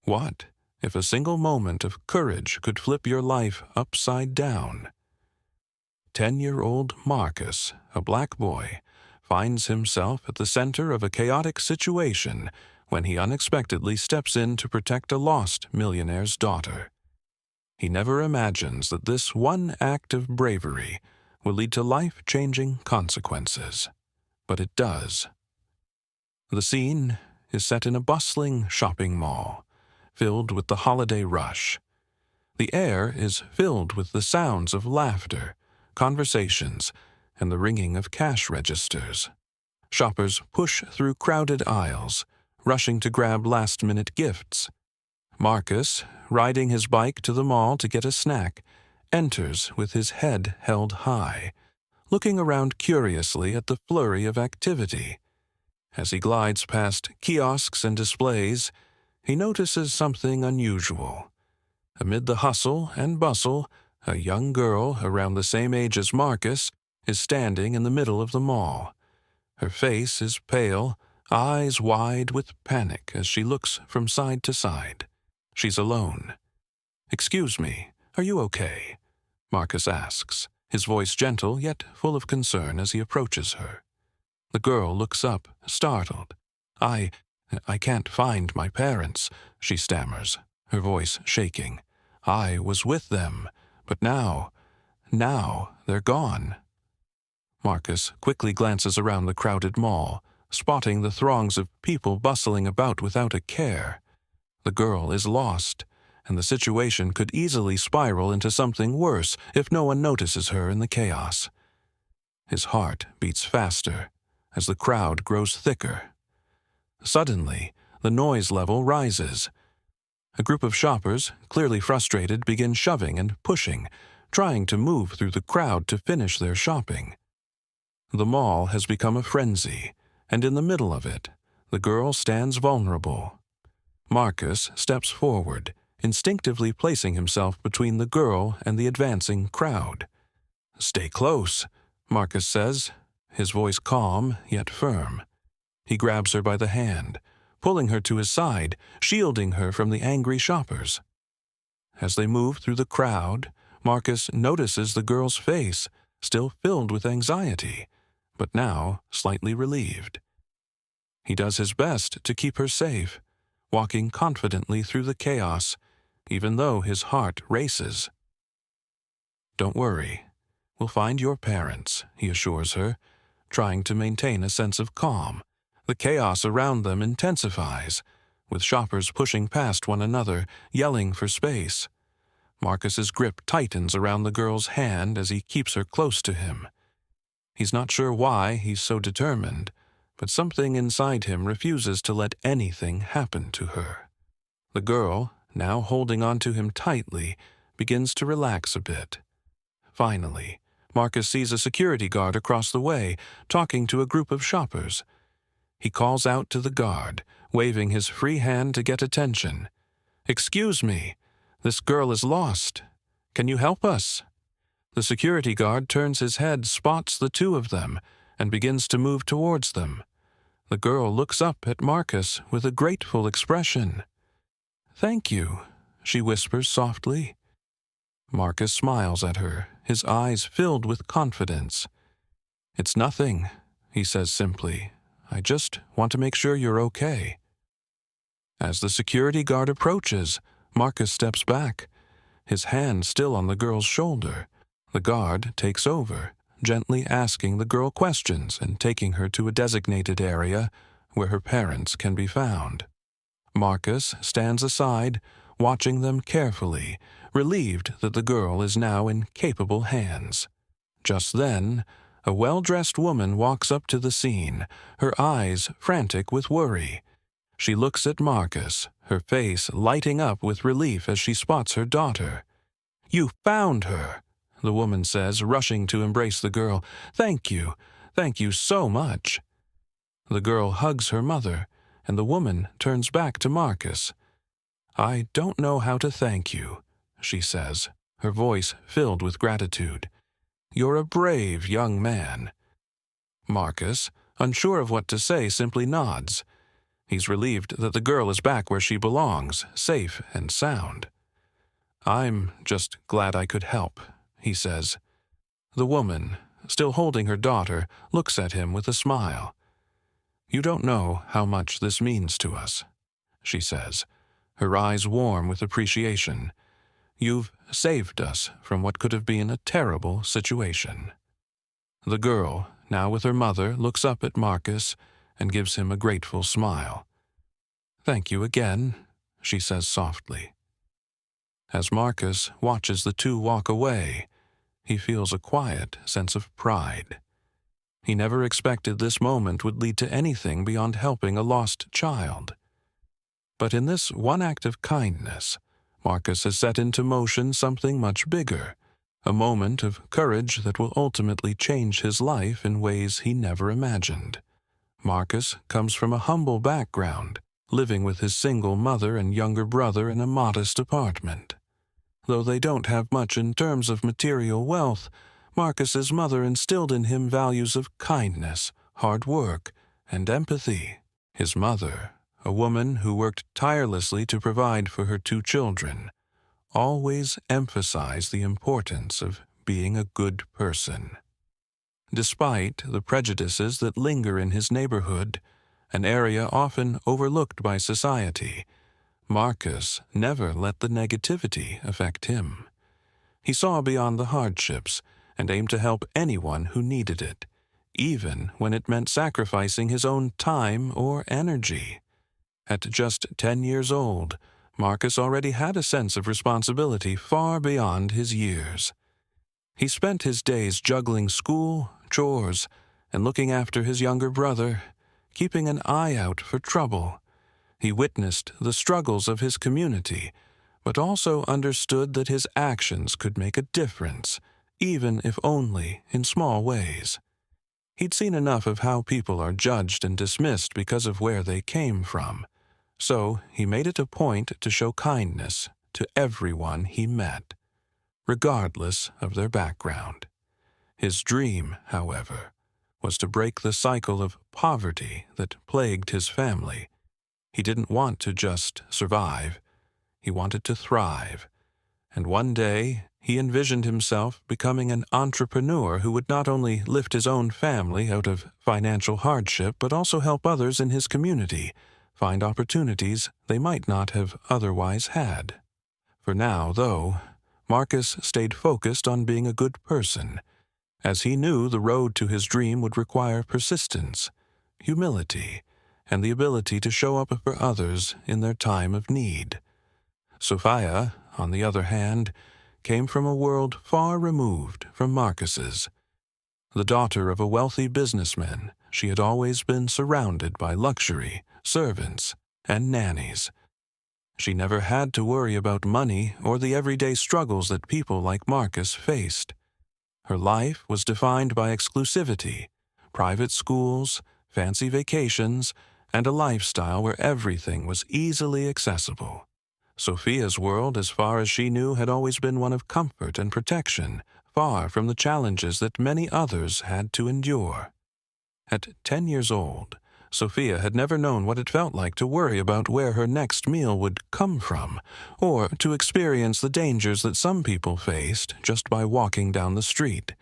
What if a single moment of courage could flip your life upside down? 10-year-old Marcus, a black boy, finds himself at the center of a chaotic situation when he unexpectedly steps in to protect a lost millionaire's daughter. He never imagines that this one act of bravery will lead to life-changing consequences, but it does. The scene is set in a bustling shopping mall, filled with the holiday rush. The air is filled with the sounds of laughter, conversations, and the ringing of cash registers. Shoppers push through crowded aisles, rushing to grab last-minute gifts. Marcus, riding his bike to the mall to get a snack, enters with his head held high, looking around curiously at the flurry of activity. As he glides past kiosks and displays, he notices something unusual. Amid the hustle and bustle, a young girl around the same age as Marcus is standing in the middle of the mall. Her face is pale, eyes wide with panic as she looks from side to side. She's alone. "Excuse me, are you okay?" Marcus asks, his voice gentle yet full of concern as he approaches her. The girl looks up, startled. I can't find my parents," she stammers, her voice shaking. "I was with them, but now they're gone." Marcus quickly glances around the crowded mall, spotting the throngs of people bustling about without a care. The girl is lost, and the situation could easily spiral into something worse if no one notices her in the chaos. His heart beats faster as the crowd grows thicker. Suddenly, the noise level rises. A group of shoppers, clearly frustrated, begin shoving and pushing, trying to move through the crowd to finish their shopping. The mall has become a frenzy, and in the middle of it, the girl stands vulnerable. Marcus steps forward, instinctively placing himself between the girl and the advancing crowd. "Stay close," Marcus says, his voice calm yet firm. He grabs her by the hand, pulling her to his side, shielding her from the angry shoppers. As they move through the crowd, Marcus notices the girl's face, still filled with anxiety, but now slightly relieved. He does his best to keep her safe, walking confidently through the chaos, even though his heart races. "Don't worry, we'll find your parents," he assures her, trying to maintain a sense of calm. The chaos around them intensifies, with shoppers pushing past one another, yelling for space. Marcus's grip tightens around the girl's hand as he keeps her close to him. He's not sure why he's so determined, but something inside him refuses to let anything happen to her. The girl, now holding onto him tightly, begins to relax a bit. Finally, Marcus sees a security guard across the way, talking to a group of shoppers. He calls out to the guard, waving his free hand to get attention. "Excuse me, this girl is lost. Can you help us?" The security guard turns his head, spots the two of them, and begins to move towards them. The girl looks up at Marcus with a grateful expression. "Thank you," she whispers softly. Marcus smiles at her, his eyes filled with confidence. "It's nothing," he says simply. "I just want to make sure you're okay." As the security guard approaches, Marcus steps back, his hand still on the girl's shoulder. The guard takes over, gently asking the girl questions and taking her to a designated area where her parents can be found. Marcus stands aside, watching them carefully, relieved that the girl is now in capable hands. Just then, a well-dressed woman walks up to the scene, her eyes frantic with worry. She looks at Marcus, her face lighting up with relief as she spots her daughter. "You found her," the woman says, rushing to embrace the girl. Thank you so much." The girl hugs her mother, and the woman turns back to Marcus. "I don't know how to thank you," she says, her voice filled with gratitude. "You're a brave young man." Marcus, unsure of what to say, simply nods. He's relieved that the girl is back where she belongs, safe and sound. "I'm just glad I could help," he says. The woman, still holding her daughter, looks at him with a smile. "You don't know how much this means to us," she says, her eyes warm with appreciation. "You've saved us from what could have been a terrible situation." The girl, now with her mother, looks up at Marcus and gives him a grateful smile. "Thank you again," she says softly. As Marcus watches the two walk away, he feels a quiet sense of pride. He never expected this moment would lead to anything beyond helping a lost child. But in this one act of kindness, Marcus has set into motion something much bigger, a moment of courage that will ultimately change his life in ways he never imagined. Marcus comes from a humble background, living with his single mother and younger brother in a modest apartment. Though they don't have much in terms of material wealth, Marcus's mother instilled in him values of kindness, hard work, and empathy. His mother, a woman who worked tirelessly to provide for her two children, always emphasized the importance of being a good person. Despite the prejudices that linger in his neighborhood, an area often overlooked by society, Marcus never let the negativity affect him. He saw beyond the hardships and aimed to help anyone who needed it, even when it meant sacrificing his own time or energy. At just 10 years old, Marcus already had a sense of responsibility far beyond his years. He spent his days juggling school, chores, and looking after his younger brother, keeping an eye out for trouble. He witnessed the struggles of his community, but also understood that his actions could make a difference, even if only in small ways. He'd seen enough of how people are judged and dismissed because of where they came from, so he made it a point to show kindness to everyone he met, regardless of their background. His dream, however, was to break the cycle of poverty that plagued his family. He didn't want to just survive. He wanted to thrive. And one day, he envisioned himself becoming an entrepreneur who would not only lift his own family out of financial hardship, but also help others in his community find opportunities they might not have otherwise had. For now, though, Marcus stayed focused on being a good person, as he knew the road to his dream would require persistence, humility, and the ability to show up for others in their time of need. Sophia, on the other hand, came from a world far removed from Marcus's. The daughter of a wealthy businessman, she had always been surrounded by luxury, servants, and nannies. She never had to worry about money or the everyday struggles that people like Marcus faced. Her life was defined by exclusivity, private schools, fancy vacations, and a lifestyle where everything was easily accessible. Sophia's world, as far as she knew, had always been one of comfort and protection, far from the challenges that many others had to endure. At 10 years old, Sophia had never known what it felt like to worry about where her next meal would come from, or to experience the dangers that some people faced just by walking down the street.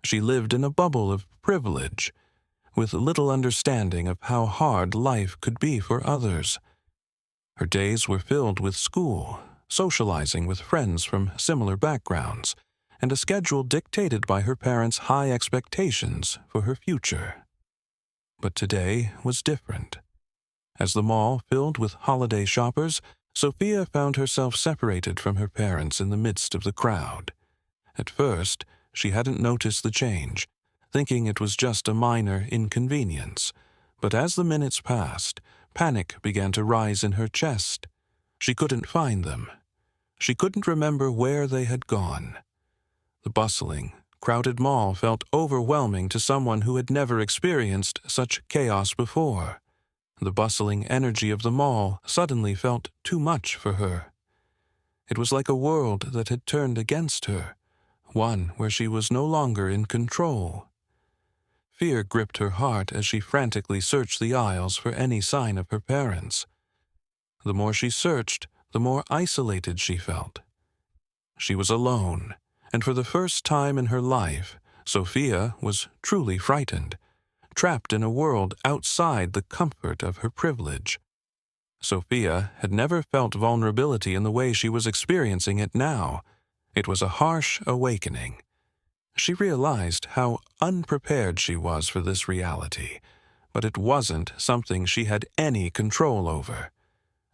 She lived in a bubble of privilege, with little understanding of how hard life could be for others. Her days were filled with school, socializing with friends from similar backgrounds, and a schedule dictated by her parents' high expectations for her future. But today was different. As the mall filled with holiday shoppers, Sophia found herself separated from her parents in the midst of the crowd. At first, she hadn't noticed the change, thinking it was just a minor inconvenience. But as the minutes passed, panic began to rise in her chest. She couldn't find them. She couldn't remember where they had gone. The bustling, crowded mall felt overwhelming to someone who had never experienced such chaos before. The bustling energy of the mall suddenly felt too much for her. It was like a world that had turned against her, one where she was no longer in control. Fear gripped her heart as she frantically searched the aisles for any sign of her parents. The more she searched, the more isolated she felt. She was alone, and for the first time in her life, Sophia was truly frightened, trapped in a world outside the comfort of her privilege. Sophia had never felt vulnerability in the way she was experiencing it now. It was a harsh awakening. She realized how unprepared she was for this reality, but it wasn't something she had any control over.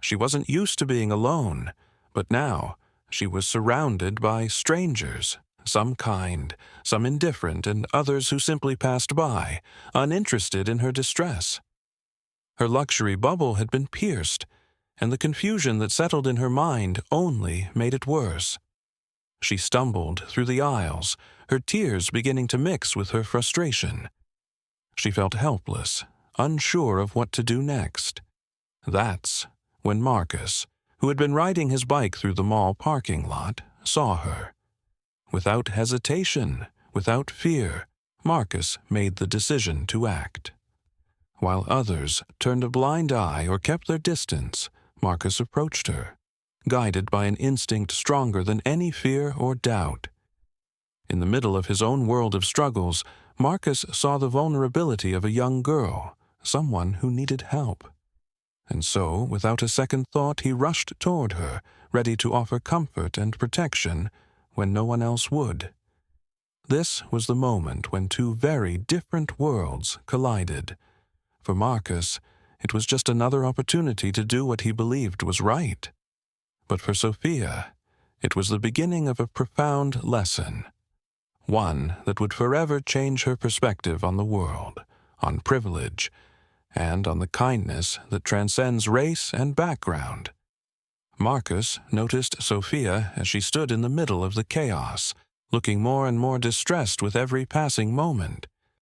She wasn't used to being alone, but now she was surrounded by strangers, some kind, some indifferent, and others who simply passed by, uninterested in her distress. Her luxury bubble had been pierced, and the confusion that settled in her mind only made it worse. She stumbled through the aisles, her tears beginning to mix with her frustration. She felt helpless, unsure of what to do next. That's when Marcus, who had been riding his bike through the mall parking lot, saw her. Without hesitation, without fear, Marcus made the decision to act. While others turned a blind eye or kept their distance, Marcus approached her, guided by an instinct stronger than any fear or doubt. In the middle of his own world of struggles, Marcus saw the vulnerability of a young girl, someone who needed help. And so, without a second thought, he rushed toward her, ready to offer comfort and protection when no one else would. This was the moment when two very different worlds collided. For Marcus, it was just another opportunity to do what he believed was right. But for Sophia, it was the beginning of a profound lesson, one that would forever change her perspective on the world, on privilege, and on the kindness that transcends race and background. Marcus noticed Sophia as she stood in the middle of the chaos, looking more and more distressed with every passing moment.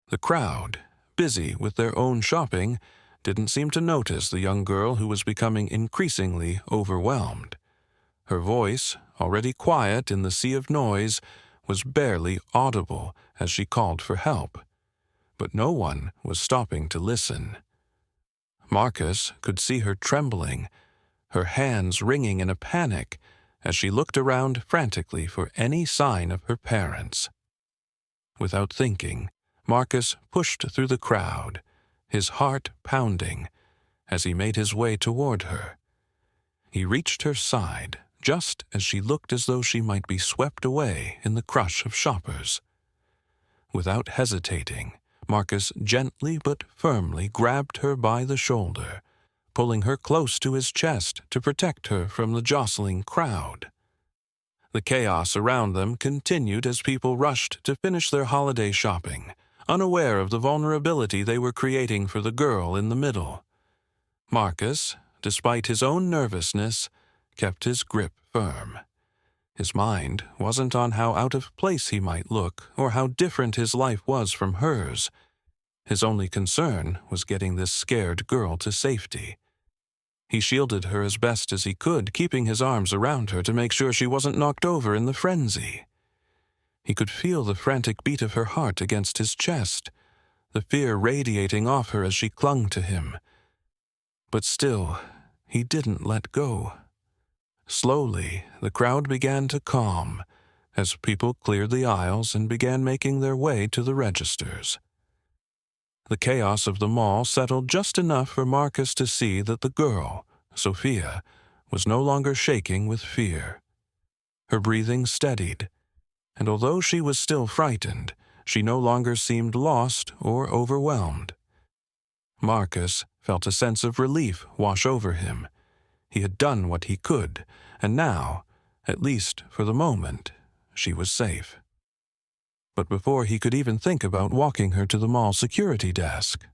The crowd, busy with their own shopping, didn't seem to notice the young girl who was becoming increasingly overwhelmed. Her voice, already quiet in the sea of noise, was barely audible as she called for help. But no one was stopping to listen. Marcus could see her trembling, her hands wringing in a panic as she looked around frantically for any sign of her parents. Without thinking, Marcus pushed through the crowd, his heart pounding, as he made his way toward her. He reached her side just as she looked as though she might be swept away in the crush of shoppers. Without hesitating, Marcus gently but firmly grabbed her by the shoulder, pulling her close to his chest to protect her from the jostling crowd. The chaos around them continued as people rushed to finish their holiday shopping, unaware of the vulnerability they were creating for the girl in the middle. Marcus, despite his own nervousness, kept his grip firm. His mind wasn't on how out of place he might look or how different his life was from hers. His only concern was getting this scared girl to safety. He shielded her as best as he could, keeping his arms around her to make sure she wasn't knocked over in the frenzy. He could feel the frantic beat of her heart against his chest, the fear radiating off her as she clung to him. But still, he didn't let go. Slowly, the crowd began to calm as people cleared the aisles and began making their way to the registers. The chaos of the mall settled just enough for Marcus to see that the girl, Sophia, was no longer shaking with fear. Her breathing steadied, and although she was still frightened, she no longer seemed lost or overwhelmed. Marcus felt a sense of relief wash over him. He had done what he could, and now, at least for the moment, she was safe. But before he could even think about walking her to the mall security desk,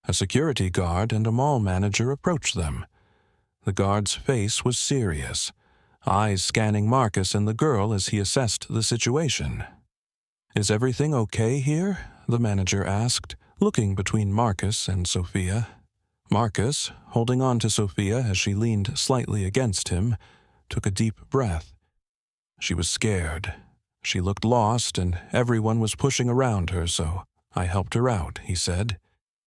a security guard and a mall manager approached them. The guard's face was serious, eyes scanning Marcus and the girl as he assessed the situation. "Is everything okay here?" the manager asked, looking between Marcus and Sophia. Marcus, holding on to Sophia as she leaned slightly against him, took a deep breath. She was scared. She looked lost, and everyone was pushing around her, so I helped her out, he said,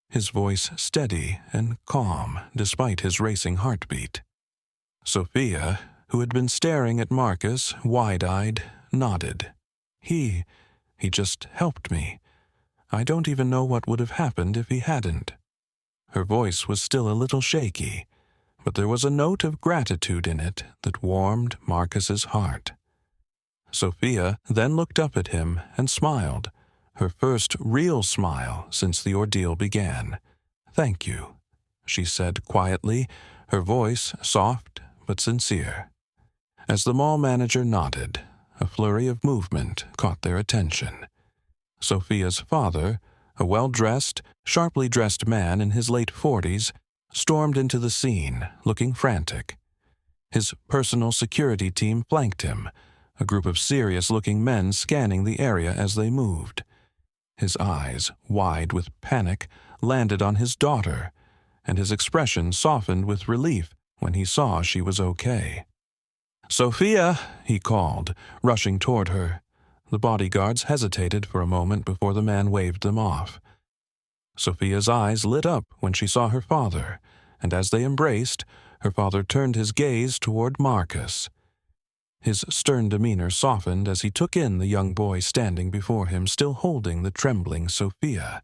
his voice steady and calm despite his racing heartbeat. Sophia, who had been staring at Marcus, wide-eyed, nodded. He just helped me. I don't even know what would have happened if he hadn't. Her voice was still a little shaky, but there was a note of gratitude in it that warmed Marcus's heart. Sophia then looked up at him and smiled, her first real smile since the ordeal began. "Thank you," she said quietly, her voice soft but sincere. As the mall manager nodded, a flurry of movement caught their attention. Sophia's father, a well-dressed, sharply dressed man in his late 40s, stormed into the scene, looking frantic. His personal security team flanked him, a group of serious-looking men scanning the area as they moved. His eyes, wide with panic, landed on his daughter, and his expression softened with relief when he saw she was okay. "Sophia," he called, rushing toward her. The bodyguards hesitated for a moment before the man waved them off. Sophia's eyes lit up when she saw her father, and as they embraced, her father turned his gaze toward Marcus. His stern demeanor softened as he took in the young boy standing before him, still holding the trembling Sophia.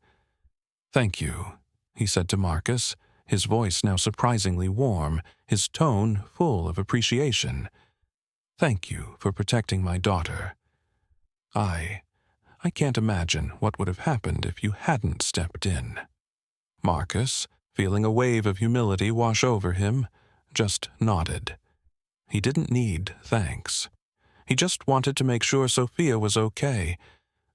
"Thank you," he said to Marcus, his voice now surprisingly warm, his tone full of appreciation. "Thank you for protecting my daughter. I can't imagine what would have happened if you hadn't stepped in." Marcus, feeling a wave of humility wash over him, just nodded. He didn't need thanks. He just wanted to make sure Sophia was okay,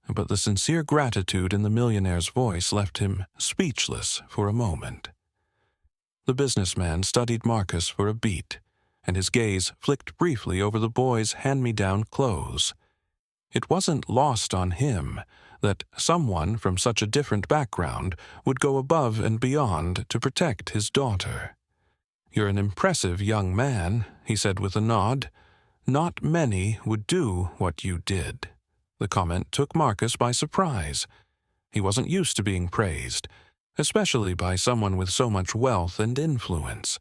but the sincere gratitude in the millionaire's voice left him speechless for a moment. The businessman studied Marcus for a beat, and his gaze flicked briefly over the boy's hand-me-down clothes. It wasn't lost on him that someone from such a different background would go above and beyond to protect his daughter. "You're an impressive young man," he said with a nod. "Not many would do what you did." The comment took Marcus by surprise. He wasn't used to being praised, especially by someone with so much wealth and influence.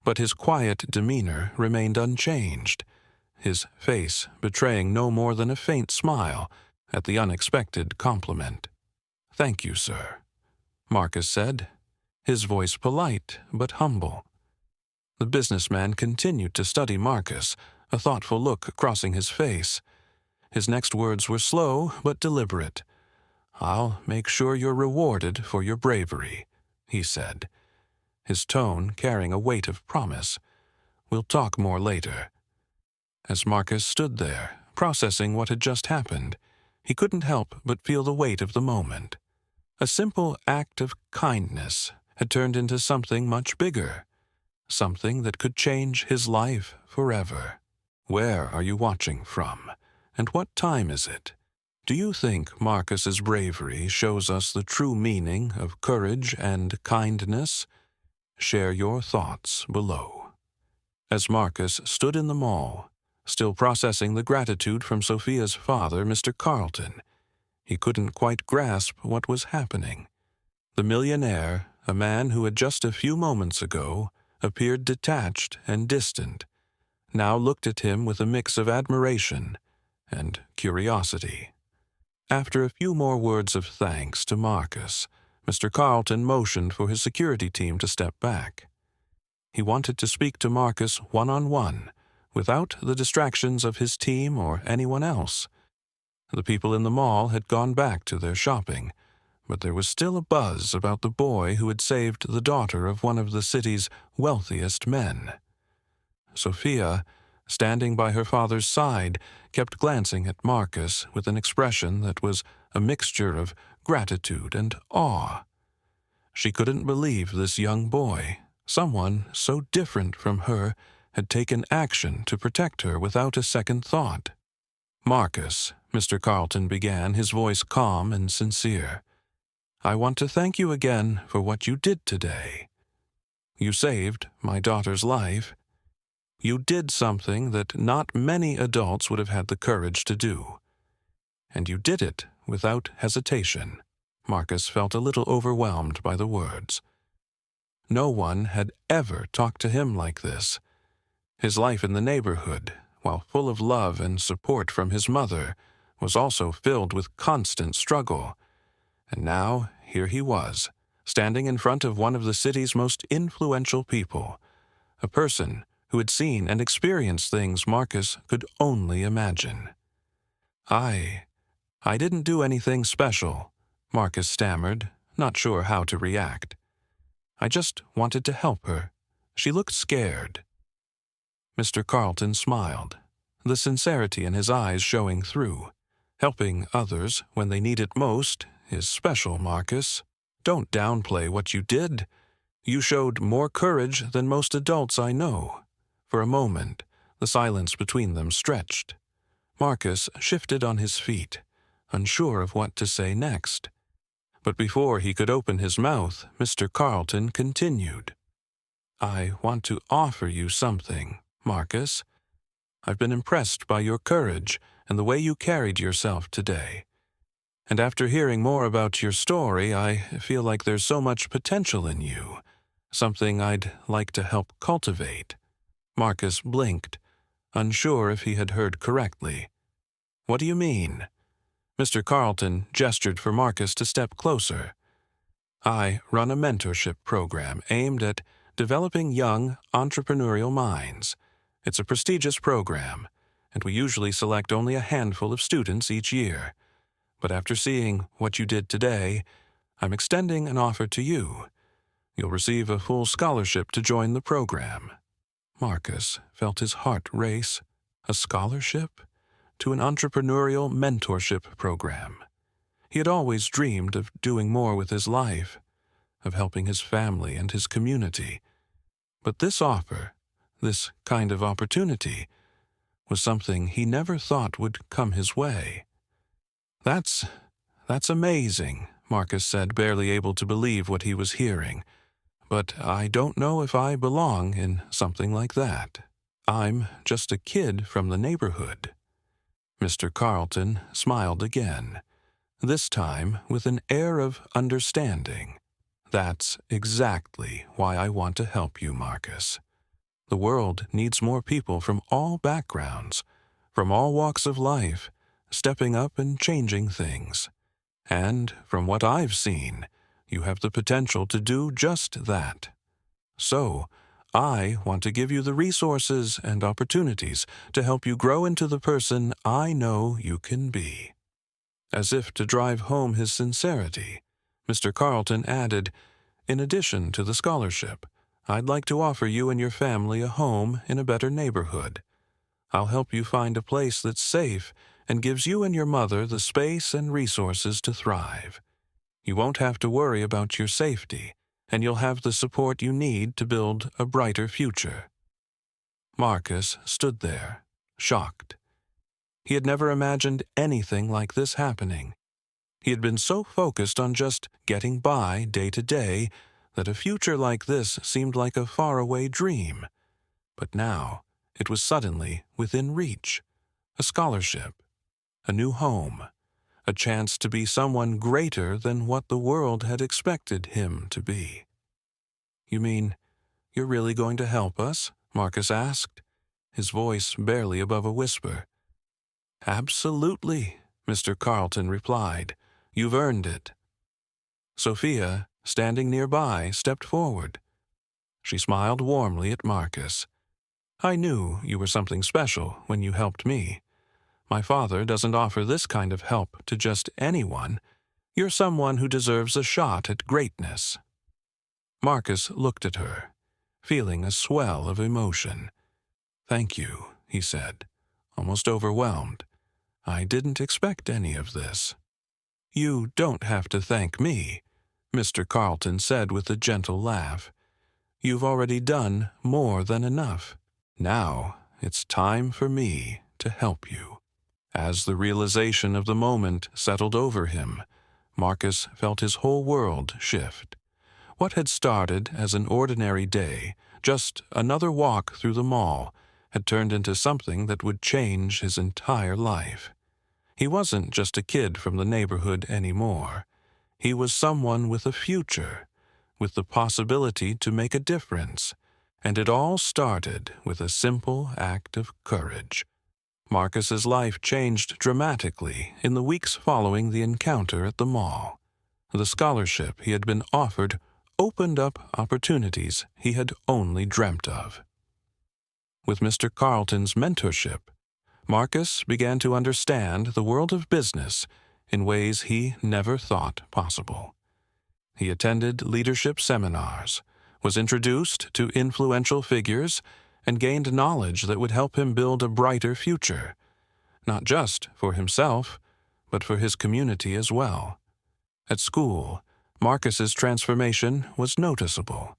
But his quiet demeanor remained unchanged, his face betraying no more than a faint smile at the unexpected compliment. "Thank you, sir," Marcus said, his voice polite but humble. The businessman continued to study Marcus, a thoughtful look crossing his face. His next words were slow but deliberate. "I'll make sure you're rewarded for your bravery," he said, his tone carrying a weight of promise. "We'll talk more later." As Marcus stood there, processing what had just happened, he couldn't help but feel the weight of the moment. A simple act of kindness had turned into something much bigger, something that could change his life forever. Where are you watching from, and what time is it? Do you think Marcus's bravery shows us the true meaning of courage and kindness? Share your thoughts below. As Marcus stood in the mall, still processing the gratitude from Sophia's father, Mr. Carlton, he couldn't quite grasp what was happening. The millionaire, a man who had just a few moments ago appeared detached and distant, now looked at him with a mix of admiration and curiosity. After a few more words of thanks to Marcus, Mr. Carlton motioned for his security team to step back. He wanted to speak to Marcus one-on-one, without the distractions of his team or anyone else. The people in the mall had gone back to their shopping, but there was still a buzz about the boy who had saved the daughter of one of the city's wealthiest men. Sophia, standing by her father's side, kept glancing at Marcus with an expression that was a mixture of gratitude and awe. She couldn't believe this young boy, someone so different from her, had taken action to protect her without a second thought. "Marcus," Mr. Carlton began, his voice calm and sincere, "I want to thank you again for what you did today. You saved my daughter's life. You did something that not many adults would have had the courage to do. And you did it without hesitation." Marcus felt a little overwhelmed by the words. No one had ever talked to him like this. His life in the neighborhood, while full of love and support from his mother, was also filled with constant struggle. And now, here he was, standing in front of one of the city's most influential people, a person who had seen and experienced things Marcus could only imagine. I didn't do anything special, Marcus stammered, not sure how to react. I just wanted to help her. She looked scared. Mr. Carlton smiled, the sincerity in his eyes showing through. Helping others when they need it most is special, Marcus. Don't downplay what you did. You showed more courage than most adults I know. For a moment, the silence between them stretched. Marcus shifted on his feet, unsure of what to say next. But before he could open his mouth, Mr. Carlton continued. I want to offer you something, Marcus. I've been impressed by your courage and the way you carried yourself today. And after hearing more about your story, I feel like there's so much potential in you, something I'd like to help cultivate. Marcus blinked, unsure if he had heard correctly. What do you mean? Mr. Carlton gestured for Marcus to step closer. I run a mentorship program aimed at developing young, entrepreneurial minds. It's a prestigious program, and we usually select only a handful of students each year. But after seeing what you did today, I'm extending an offer to you. You'll receive a full scholarship to join the program. Marcus felt his heart race. A scholarship? To an entrepreneurial mentorship program. He had always dreamed of doing more with his life, of helping his family and his community. But this offer, this kind of opportunity, was something he never thought would come his way. That's amazing, Marcus said, barely able to believe what he was hearing. But I don't know if I belong in something like that. I'm just a kid from the neighborhood. Mr. Carlton smiled again, this time with an air of understanding. That's exactly why I want to help you, Marcus. The world needs more people from all backgrounds, from all walks of life, stepping up and changing things. And from what I've seen, you have the potential to do just that. So, I want to give you the resources and opportunities to help you grow into the person I know you can be. As if to drive home his sincerity, Mr. Carlton added, in addition to the scholarship, I'd like to offer you and your family a home in a better neighborhood. I'll help you find a place that's safe and gives you and your mother the space and resources to thrive. You won't have to worry about your safety, and you'll have the support you need to build a brighter future. Marcus stood there, shocked. He had never imagined anything like this happening. He had been so focused on just getting by day to day that a future like this seemed like a faraway dream. But now it was suddenly within reach. A scholarship, a new home, a chance to be someone greater than what the world had expected him to be. You mean, you're really going to help us? Marcus asked, his voice barely above a whisper. Absolutely, Mr. Carlton replied. You've earned it. Sophia, standing nearby, stepped forward. She smiled warmly at Marcus. I knew you were something special when you helped me. My father doesn't offer this kind of help to just anyone. You're someone who deserves a shot at greatness. Marcus looked at her, feeling a swell of emotion. Thank you, he said, almost overwhelmed. I didn't expect any of this. You don't have to thank me, Mr. Carlton said with a gentle laugh. You've already done more than enough. Now it's time for me to help you. As the realization of the moment settled over him, Marcus felt his whole world shift. What had started as an ordinary day, just another walk through the mall, had turned into something that would change his entire life. He wasn't just a kid from the neighborhood anymore. He was someone with a future, with the possibility to make a difference, and it all started with a simple act of courage. Marcus's life changed dramatically in the weeks following the encounter at the mall. The scholarship he had been offered opened up opportunities he had only dreamt of. With Mr. Carlton's mentorship, Marcus began to understand the world of business in ways he never thought possible. He attended leadership seminars, was introduced to influential figures, and gained knowledge that would help him build a brighter future, not just for himself, but for his community as well. At school, Marcus's transformation was noticeable.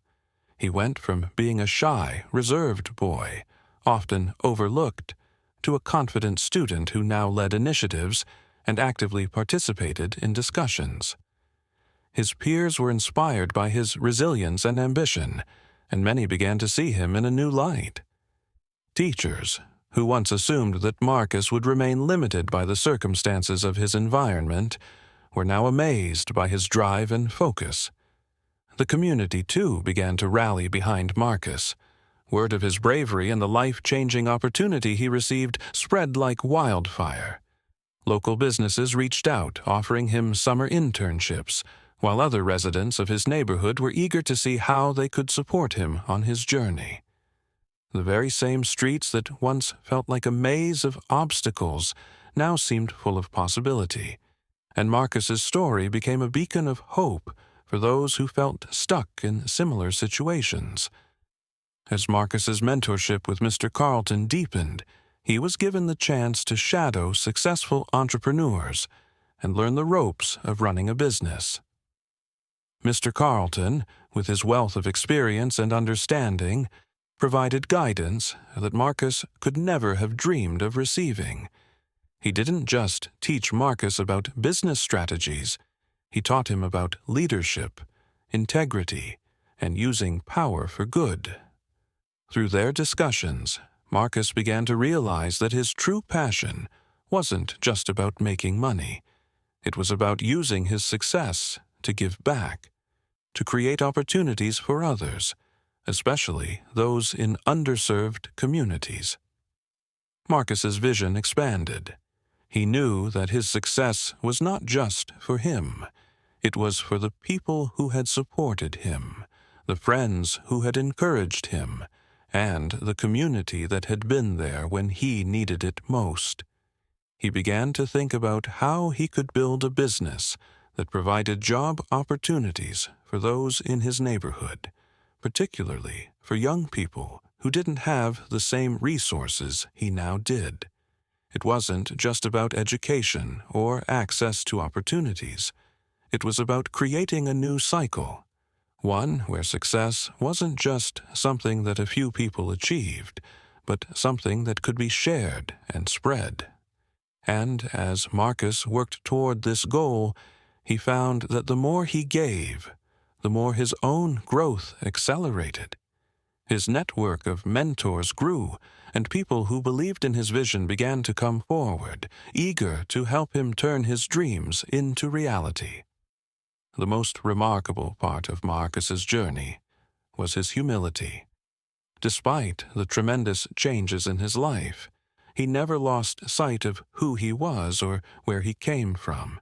He went from being a shy, reserved boy, often overlooked, to a confident student who now led initiatives and actively participated in discussions. His peers were inspired by his resilience and ambition, and many began to see him in a new light. Teachers, who once assumed that Marcus would remain limited by the circumstances of his environment, were now amazed by his drive and focus. The community, too, began to rally behind Marcus. Word of his bravery and the life-changing opportunity he received spread like wildfire. Local businesses reached out, offering him summer internships, while other residents of his neighborhood were eager to see how they could support him on his journey. The very same streets that once felt like a maze of obstacles now seemed full of possibility, and Marcus's story became a beacon of hope for those who felt stuck in similar situations. As Marcus's mentorship with Mr. Carlton deepened, he was given the chance to shadow successful entrepreneurs and learn the ropes of running a business. Mr. Carlton, with his wealth of experience and understanding, provided guidance that Marcus could never have dreamed of receiving. He didn't just teach Marcus about business strategies, he taught him about leadership, integrity, and using power for good. Through their discussions, Marcus began to realize that his true passion wasn't just about making money. It was about using his success to give back, to create opportunities for others, especially those in underserved communities. Marcus's vision expanded. He knew that his success was not just for him. It was for the people who had supported him, the friends who had encouraged him, and the community that had been there when he needed it most. He began to think about how he could build a business that provided job opportunities for those in his neighborhood, particularly for young people who didn't have the same resources he now did. It wasn't just about education or access to opportunities. It was about creating a new cycle, one where success wasn't just something that a few people achieved, but something that could be shared and spread. And as Marcus worked toward this goal, he found that the more he gave, the more his own growth accelerated. His network of mentors grew, and people who believed in his vision began to come forward, eager to help him turn his dreams into reality. The most remarkable part of Marcus's journey was his humility. Despite the tremendous changes in his life, he never lost sight of who he was or where he came from.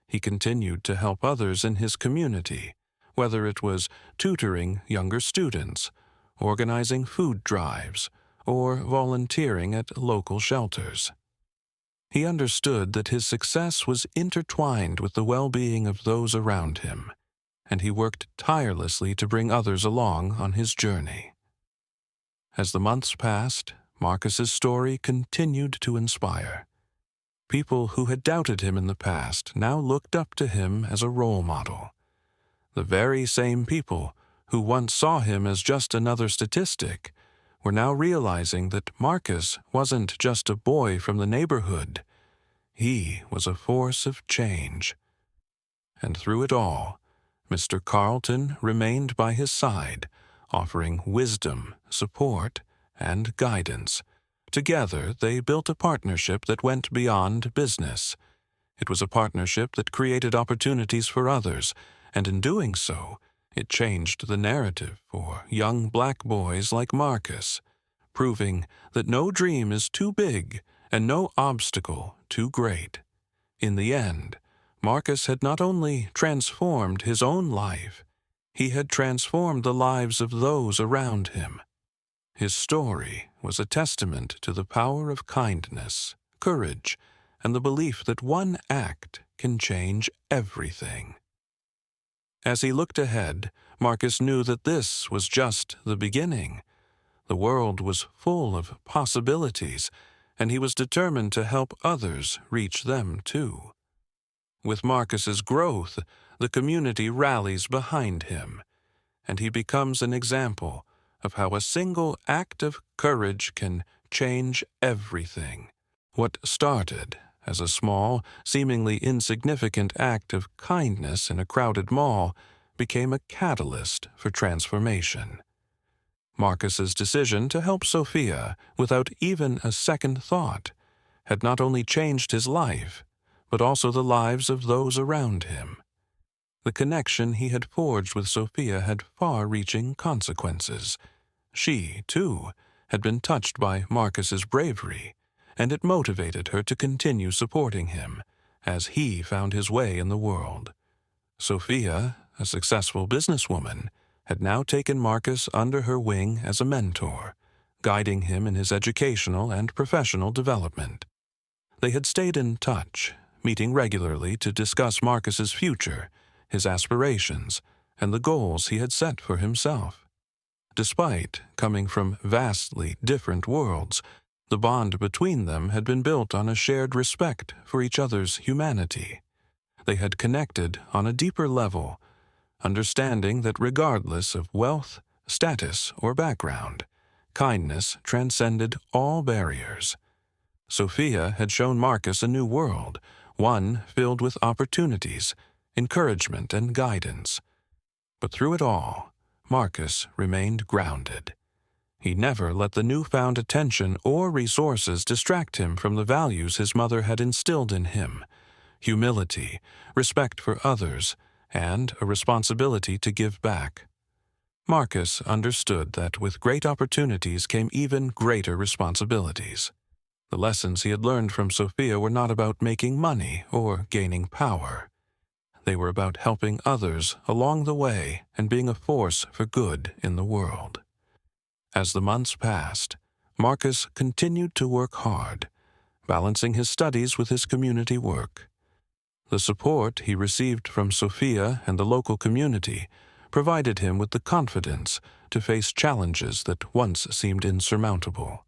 He continued to help others in his community, whether it was tutoring younger students, organizing food drives, or volunteering at local shelters. He understood that his success was intertwined with the well-being of those around him, and he worked tirelessly to bring others along on his journey. As the months passed, Marcus's story continued to inspire. People who had doubted him in the past now looked up to him as a role model. The very same people who once saw him as just another statistic were now realizing that Marcus wasn't just a boy from the neighborhood. He was a force of change. And through it all, Mr. Carlton remained by his side, offering wisdom, support, and guidance. Together, they built a partnership that went beyond business. It was a partnership that created opportunities for others, and in doing so, it changed the narrative for young black boys like Marcus, proving that no dream is too big and no obstacle too great. In the end, Marcus had not only transformed his own life, he had transformed the lives of those around him. His story was a testament to the power of kindness, courage, and the belief that one act can change everything. As he looked ahead, Marcus knew that this was just the beginning. The world was full of possibilities, and he was determined to help others reach them too. With Marcus's growth, the community rallies behind him, and he becomes an example of how a single act of courage can change everything. What started as a small, seemingly insignificant act of kindness in a crowded mall became a catalyst for transformation. Marcus's decision to help Sophia without even a second thought had not only changed his life, but also the lives of those around him. The connection he had forged with Sophia had far-reaching consequences. She, too, had been touched by Marcus's bravery, and it motivated her to continue supporting him as he found his way in the world. Sophia, a successful businesswoman, had now taken Marcus under her wing as a mentor, guiding him in his educational and professional development. They had stayed in touch, meeting regularly to discuss Marcus's future, his aspirations, and the goals he had set for himself. Despite coming from vastly different worlds, the bond between them had been built on a shared respect for each other's humanity. They had connected on a deeper level, understanding that regardless of wealth, status, or background, kindness transcended all barriers. Sophia had shown Marcus a new world, one filled with opportunities, encouragement, and guidance. But through it all, Marcus remained grounded. He never let the newfound attention or resources distract him from the values his mother had instilled in him: humility, respect for others, and a responsibility to give back. Marcus understood that with great opportunities came even greater responsibilities. The lessons he had learned from Sophia were not about making money or gaining power. They were about helping others along the way and being a force for good in the world. As the months passed, Marcus continued to work hard, balancing his studies with his community work. The support he received from Sophia and the local community provided him with the confidence to face challenges that once seemed insurmountable.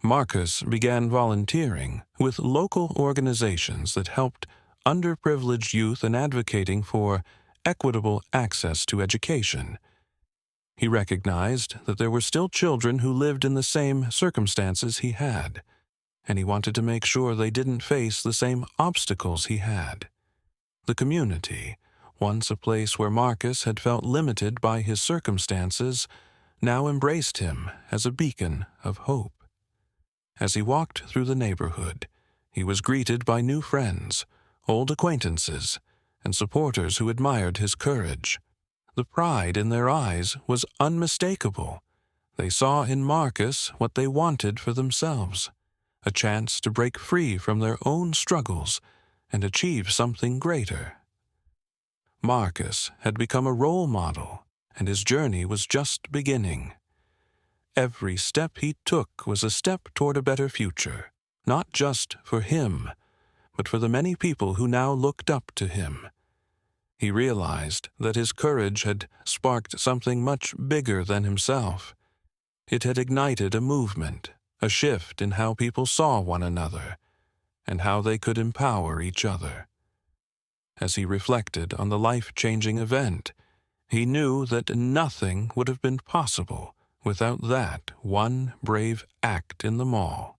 Marcus began volunteering with local organizations that helped underprivileged youth and advocating for equitable access to education. He recognized that there were still children who lived in the same circumstances he had, and he wanted to make sure they didn't face the same obstacles he had. The community, once a place where Marcus had felt limited by his circumstances, now embraced him as a beacon of hope. As he walked through the neighborhood, he was greeted by new friends, old acquaintances, and supporters who admired his courage. The pride in their eyes was unmistakable. They saw in Marcus what they wanted for themselves: a chance to break free from their own struggles and achieve something greater. Marcus had become a role model, and his journey was just beginning. Every step he took was a step toward a better future, not just for him, but for the many people who now looked up to him. He realized that his courage had sparked something much bigger than himself. It had ignited a movement, a shift in how people saw one another, and how they could empower each other. As he reflected on the life-changing event, he knew that nothing would have been possible without that one brave act in the mall.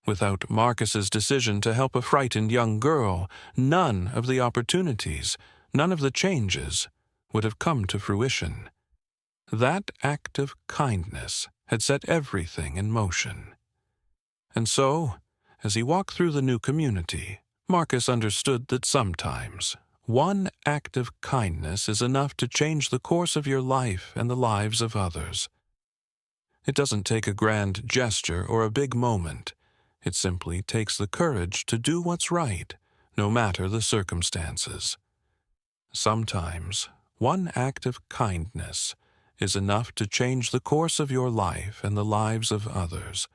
Without Marcus's decision to help a frightened young girl, none of the opportunities, none of the changes would have come to fruition. That act of kindness had set everything in motion. And so, as he walked through the new community, Marcus understood that sometimes one act of kindness is enough to change the course of your life and the lives of others. It doesn't take a grand gesture or a big moment. It simply takes the courage to do what's right, no matter the circumstances. Sometimes one act of kindness is enough to change the course of your life and the lives of others.